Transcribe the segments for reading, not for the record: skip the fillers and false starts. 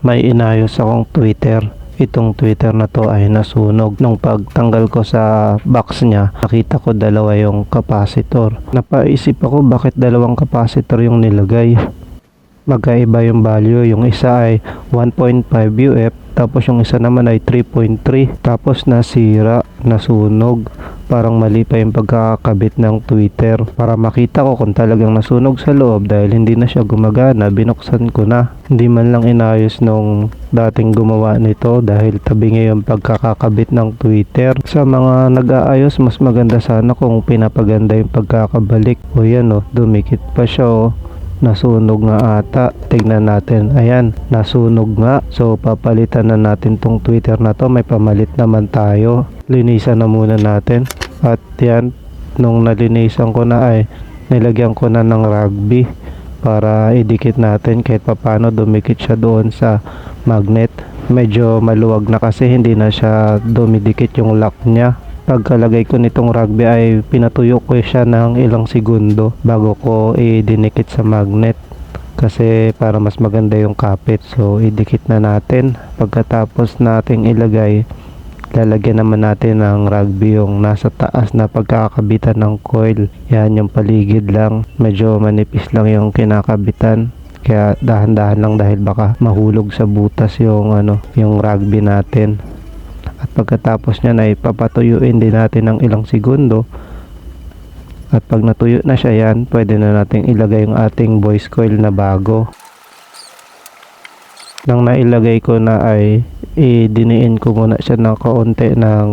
May inayos akong Twitter. Itong Twitter na to ay nasunog. Nung pagtanggal ko sa box niya, nakita ko dalawa yung capacitor. Napaisip ako bakit dalawang capacitor yung nilagay. Magkaiba yung value. Yung isa ay 1.5 UF, tapos yung isa naman ay 3.3. Tapos nasira, nasunog. Parang mali pa yung pagkakabit ng Twitter. Para makita ko kung talagang nasunog sa loob dahil hindi na siya gumagana, binuksan ko na. Hindi man lang inayos nung dating gumawa nito dahil tabi nga yung pagkakakabit ng Twitter. Sa mga nag-aayos, mas maganda sana kung pinapaganda yung pagkakabalik. O yan o, dumikit pa siya o. Nasunog nga ata. Tignan natin. Ayan, nasunog nga. So, papalitan na natin tong Twitter na to. May pamalit naman tayo. Linisan na muna natin. At yan, nung nalinisan ko na ay nilagyan ko na ng rugby para idikit natin kahit papano dumikit siya doon sa magnet. Medyo maluwag na kasi hindi na siya dumidikit yung lock niya. Pagkalagay ko nitong rugby ay pinatuyo ko siya ng ilang segundo bago ko idinikit sa magnet kasi para mas maganda yung kapit. So idikit na natin. Pagkatapos nating ilagay, lalagyan naman natin ng rugby yung nasa taas na pagkakabitan ng coil. Yan yung paligid lang, medyo manipis lang yung kinakabitan, kaya dahan-dahan lang dahil baka mahulog sa butas yung yung rugby natin. At pagkatapos niyan ay papatuyuin din natin ng ilang segundo. At pag natuyo na siya yan, pwede na natin ilagay yung ating voice coil na bago. Nang nailagay ko na ay diniin ko muna siya ng kaunti ng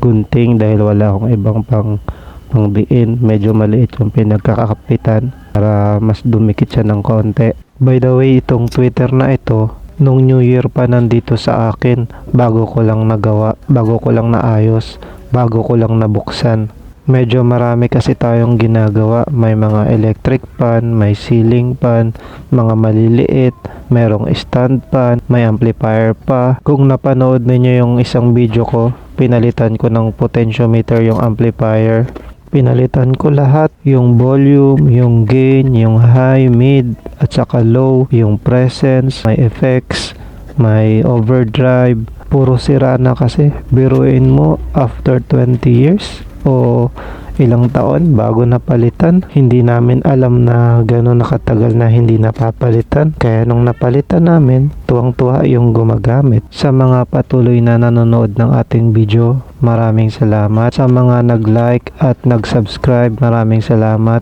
gunting dahil wala akong ibang pangdiin. Medyo maliit yung pinagkakapitan para mas dumikit siya ng kaunti. By the way, itong Twitter na ito, nung New Year pa nandito sa akin, bago ko lang nagawa, bago ko lang naayos, bago ko lang nabuksan. Medyo marami kasi tayong ginagawa. May mga electric pan, may ceiling fan, mga maliliit, merong stand fan, may amplifier pa. Kung napanood ninyo yung isang video ko, pinalitan ko ng potentiometer yung amplifier. Pinalitan ko lahat, yung volume, yung gain, yung high, mid, at saka low, yung presence, may effects, may overdrive. Puro sira na kasi. Biruin mo after 20 years o ilang taon bago napalitan. Hindi namin alam na gano'n nakatagal na hindi napapalitan. Kaya nung napalitan namin, tuwang-tuwa yung gumagamit. Sa mga patuloy na nanonood ng ating video, maraming salamat. Sa mga nag-like at nag-subscribe, maraming salamat.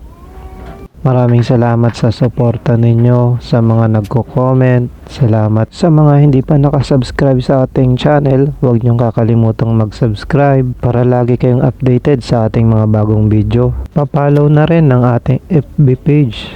Maraming salamat sa suporta ninyo. Sa mga nagko-comment, salamat. Sa mga hindi pa nakasubscribe sa ating channel, huwag niyong kakalimutang mag-subscribe para lagi kayong updated sa ating mga bagong video. Pa-follow na rin ng ating FB page.